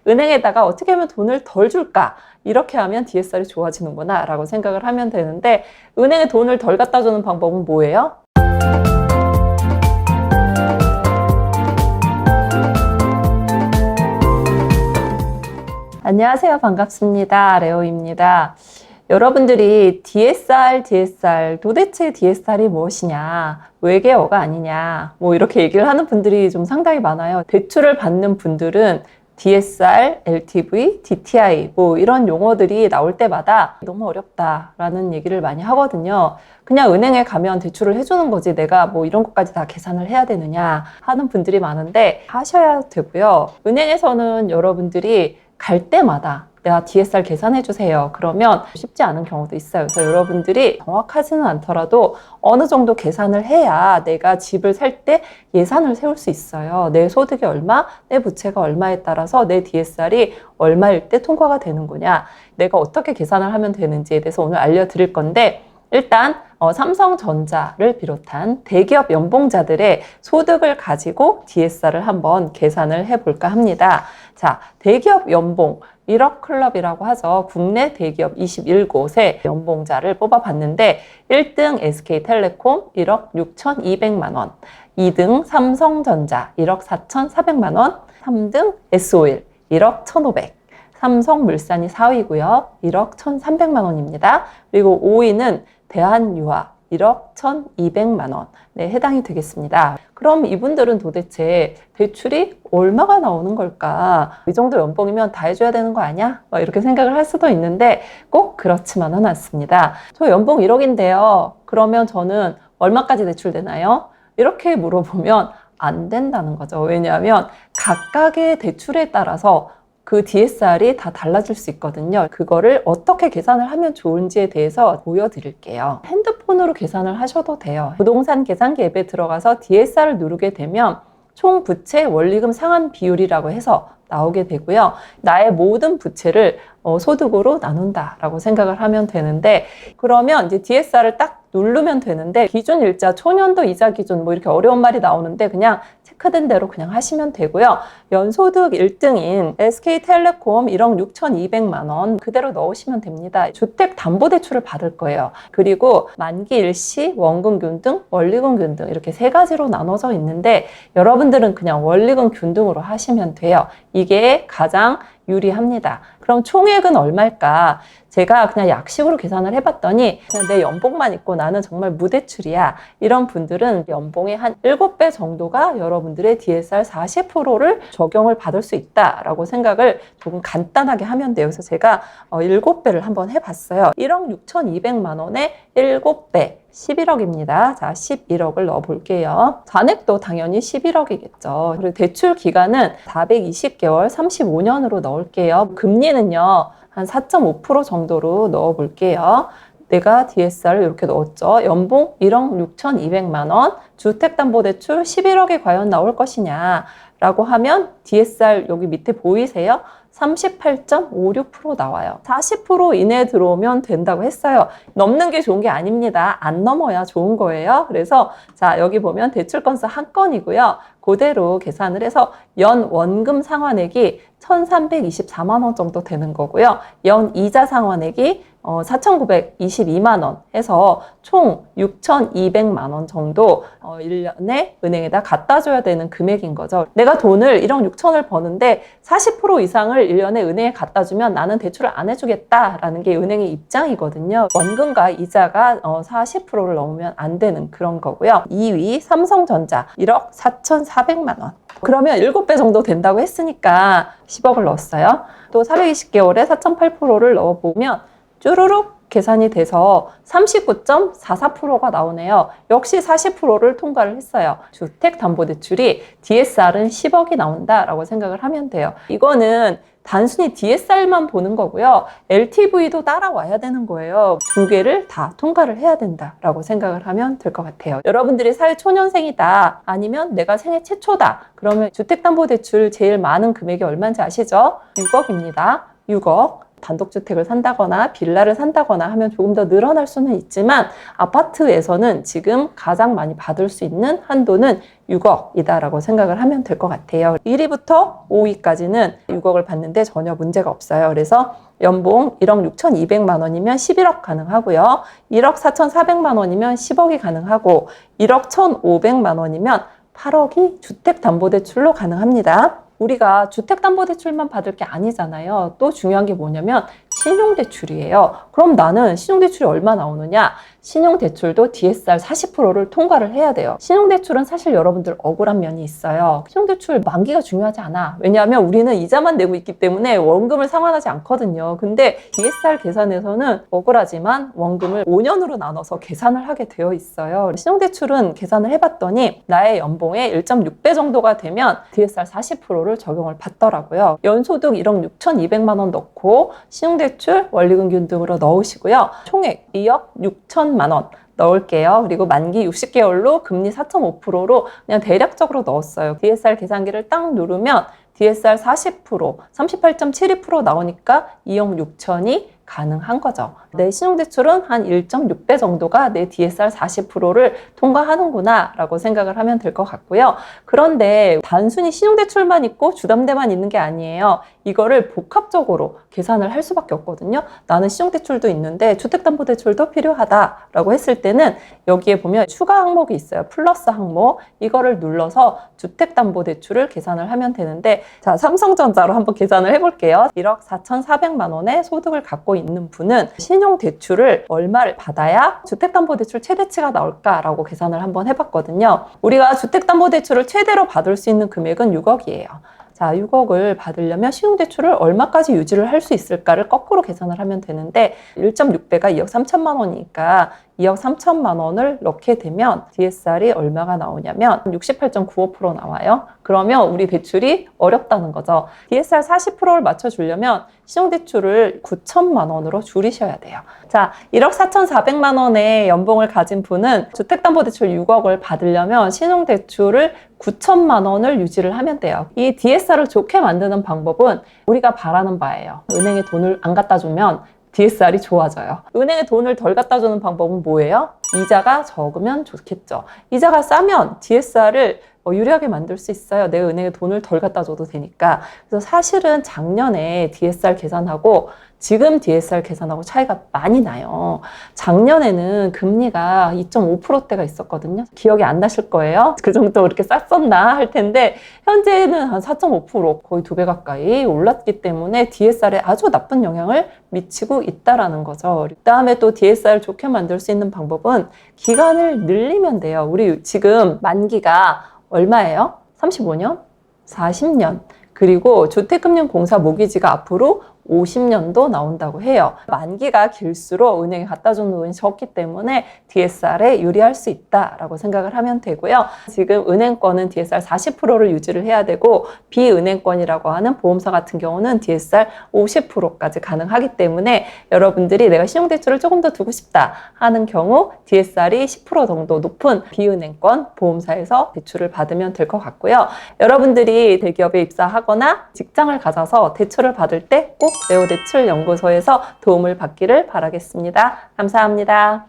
은행에다가 어떻게 하면 돈을 덜 줄까? 이렇게 하면 DSR이 좋아지는구나 라고 생각을 하면 되는데, 은행에 돈을 덜 갖다 주는 방법은 뭐예요? 안녕하세요. 반갑습니다. 레오입니다. 여러분들이 DSR 도대체 DSR이 무엇이냐, 외계어가 아니냐, 뭐 이렇게 얘기를 하는 분들이 좀 상당히 많아요. 대출을 받는 분들은 DSR, LTV, DTI 뭐 이런 용어들이 나올 때마다 너무 어렵다라는 얘기를 많이 하거든요. 그냥 은행에 가면 대출을 해주는 거지 내가 뭐 이런 것까지 다 계산을 해야 되느냐 하는 분들이 많은데, 하셔야 되고요. 은행에서는 여러분들이 갈 때마다 내가 DSR 계산해 주세요 그러면 쉽지 않은 경우도 있어요. 그래서 여러분들이 정확하지는 않더라도 어느 정도 계산을 해야 내가 집을 살 때 예산을 세울 수 있어요. 내 소득이 얼마, 내 부채가 얼마에 따라서 내 DSR이 얼마일 때 통과가 되는구나, 내가 어떻게 계산을 하면 되는지에 대해서 오늘 알려드릴 건데, 일단 삼성전자를 비롯한 대기업 연봉자들의 소득을 가지고 DSR을 한번 계산을 해볼까 합니다. 자, 대기업 연봉 1억 클럽이라고 하죠. 국내 대기업 21곳의 연봉자를 뽑아봤는데 1등 SK텔레콤 1억 6,200만 원, 2등 삼성전자 1억 4,400만 원, 3등 S-오일 1억 1,500, 삼성물산이 4위고요. 1억 1,300만 원입니다. 그리고 5위는 대한유화 1억 1,200만 원. 네, 해당이 되겠습니다. 그럼 이분들은 도대체 대출이 얼마가 나오는 걸까? 이 정도 연봉이면 다 해줘야 되는 거 아니야? 이렇게 생각을 할 수도 있는데 꼭 그렇지만은 않습니다. 저 연봉 1억인데요. 그러면 저는 얼마까지 대출되나요? 이렇게 물어보면 안 된다는 거죠. 왜냐하면 각각의 대출에 따라서 그 DSR이 다 달라질 수 있거든요. 그거를 어떻게 계산을 하면 좋은지에 대해서 보여드릴게요. 핸드폰으로 계산을 하셔도 돼요. 부동산 계산기 앱에 들어가서 DSR을 누르게 되면 총 부채 원리금 상환 비율이라고 해서 나오게 되고요. 나의 모든 부채를 소득으로 나눈다라고 생각을 하면 되는데, 그러면 이제 DSR을 딱 누르면 되는데, 기준 일자, 초년도 이자 기준 뭐 이렇게 어려운 말이 나오는데 그냥 체크된 대로 그냥 하시면 되고요. 연소득 1등인 SK텔레콤 1억 6,200만 원 그대로 넣으시면 됩니다. 주택담보대출을 받을 거예요. 그리고 만기 일시, 원금 균등, 원리금 균등 이렇게 세 가지로 나눠져 있는데, 여러분들은 그냥 원리금 균등으로 하시면 돼요. 이게 가장 유리합니다. 그럼 총액은 얼마일까? 제가 그냥 약식으로 계산을 해봤더니 그냥 내 연봉만 있고 나는 정말 무대출이야, 이런 분들은 연봉의 한 7배 정도가 여러분들의 DSR 40%를 적용을 받을 수 있다라고 생각을 조금 간단하게 하면 돼요. 그래서 제가 7배를 한번 해봤어요. 1억 6,200만 원에 7배 11억입니다. 자, 11억을 넣어볼게요. 잔액도 당연히 11억이겠죠. 그리고 대출 기간은 420개월 35년으로 넣을게요. 금리는요, 한 4.5% 정도로 넣어볼게요. 내가 DSR을 이렇게 넣었죠. 연봉 1억 6,200만 원, 주택담보대출 11억이 과연 나올 것이냐 라고 하면 DSR 여기 밑에 보이세요? 38.56% 나와요. 40% 이내에 들어오면 된다고 했어요. 넘는 게 좋은 게 아닙니다. 안 넘어야 좋은 거예요. 그래서 자, 여기 보면 대출 건수 한 건이고요. 그대로 계산을 해서 연 원금 상환액이 1,324만 원 정도 되는 거고요. 연 이자 상환액이 4,922만 원 해서 총 6,200만 원 정도 1년에 은행에다 갖다 줘야 되는 금액인 거죠. 내가 돈을 1억 6천을 버는데 40% 이상을 1년에 은행에 갖다 주면 나는 대출을 안 해주겠다라는 게 은행의 입장이거든요. 원금과 이자가 40%를 넘으면 안 되는 그런 거고요. 2위 삼성전자 1억 4,400만 원. 그러면 7배 정도 된다고 했으니까 10억을 넣었어요. 또 420개월에 4.8%를 넣어보면 쭈루룩 계산이 돼서 39.44%가 나오네요. 역시 40%를 통과를 했어요. 주택담보대출이 DSR은 10억이 나온다라고 생각을 하면 돼요. 이거는 단순히 DSR만 보는 거고요. LTV도 따라와야 되는 거예요. 두 개를 다 통과를 해야 된다라고 생각을 하면 될 것 같아요. 여러분들이 사회 초년생이다, 아니면 내가 생애 최초다, 그러면 주택담보대출 제일 많은 금액이 얼마인지 아시죠? 6억입니다. 6억. 단독주택을 산다거나 빌라를 산다거나 하면 조금 더 늘어날 수는 있지만 아파트에서는 지금 가장 많이 받을 수 있는 한도는 6억이다라고 생각을 하면 될 것 같아요. 1위부터 5위까지는 6억을 받는데 전혀 문제가 없어요. 그래서 연봉 1억 6,200만 원이면 11억 가능하고요. 1억 4,400만 원이면 10억이 가능하고 1억 1,500만 원이면 8억이 주택담보대출로 가능합니다. 우리가 주택담보대출만 받을 게 아니잖아요. 또 중요한 게 뭐냐면 신용대출이에요. 그럼 나는 신용대출이 얼마 나오느냐? 신용대출도 DSR 40%를 통과를 해야 돼요. 신용대출은 사실 여러분들 억울한 면이 있어요. 신용대출 만기가 중요하지 않아. 왜냐하면 우리는 이자만 내고 있기 때문에 원금을 상환하지 않거든요. 근데 DSR 계산에서는 억울하지만 원금을 5년으로 나눠서 계산을 하게 되어 있어요. 신용대출은 계산을 해봤더니 나의 연봉의 1.6배 정도가 되면 DSR 40%를 적용을 받더라고요. 연소득 1억 6,200만 원 넣고 신용대출, 원리금균 등으로 넣으시고요. 총액 2억 6천만 원 넣을게요. 그리고 만기 60개월로 금리 4.5%로 그냥 대략적으로 넣었어요. DSR 계산기를 딱 누르면 DSR 40%, 38.72% 나오니까 2억 6천이 가능한 거죠. 내 신용대출은 한 1.6배 정도가 내 DSR 40%를 통과하는구나 라고 생각을 하면 될 것 같고요. 그런데 단순히 신용대출만 있고 주담대만 있는 게 아니에요. 이거를 복합적으로 계산을 할 수밖에 없거든요. 나는 신용대출도 있는데 주택담보대출도 필요하다라고 했을 때는 여기에 보면 추가 항목이 있어요. 플러스 항목. 이거를 눌러서 주택담보대출을 계산을 하면 되는데 자, 삼성전자로 한번 계산을 해볼게요. 1억 4,400만 원의 소득을 갖고 있는 분은 신용대출을 얼마를 받아야 주택담보대출 최대치가 나올까라고 계산을 한번 해봤거든요. 우리가 주택담보대출을 최대로 받을 수 있는 금액은 6억이에요. 자, 6억을 받으려면 신용대출을 얼마까지 유지를 할 수 있을까를 거꾸로 계산을 하면 되는데 1.6배가 2억 3천만 원이니까 2억 3천만 원을 넣게 되면 DSR이 얼마가 나오냐면 68.95% 나와요. 그러면 우리 대출이 어렵다는 거죠. DSR 40%를 맞춰주려면 신용대출을 9천만 원으로 줄이셔야 돼요. 자, 1억 4,400만 원의 연봉을 가진 분은 주택담보대출 6억을 받으려면 신용대출을 9천만 원을 유지를 하면 돼요. 이 DSR을 좋게 만드는 방법은 우리가 바라는 바예요. 은행에 돈을 안 갖다 주면 DSR이 좋아져요. 은행에 돈을 덜 갖다 주는 방법은 뭐예요? 이자가 적으면 좋겠죠. 이자가 싸면 DSR을 유리하게 만들 수 있어요. 내 은행에 돈을 덜 갖다 줘도 되니까. 그래서 사실은 작년에 DSR 계산하고 지금 DSR 계산하고 차이가 많이 나요. 작년에는 금리가 2.5%대가 있었거든요. 기억이 안 나실 거예요. 그 정도 그렇게 쌌었나 할 텐데 현재는 한 4.5% 거의 2배 가까이 올랐기 때문에 DSR에 아주 나쁜 영향을 미치고 있다라는 거죠. 그다음에 또 DSR 좋게 만들 수 있는 방법은 기간을 늘리면 돼요. 우리 지금 만기가 얼마예요? 35년? 40년? 그리고 주택금융공사 모기지가 앞으로 50년도 나온다고 해요. 만기가 길수록 은행에 갖다 주는 돈이 적기 때문에 DSR에 유리할 수 있다라고 생각을 하면 되고요. 지금 은행권은 DSR 40%를 유지를 해야 되고 비은행권이라고 하는 보험사 같은 경우는 DSR 50%까지 가능하기 때문에 여러분들이 내가 신용대출을 조금 더 두고 싶다 하는 경우 DSR이 10% 정도 높은 비은행권 보험사에서 대출을 받으면 될 것 같고요. 여러분들이 대기업에 입사하거나 직장을 가져서 대출을 받을 때 꼭 네오대출연구소에서 도움을 받기를 바라겠습니다. 감사합니다.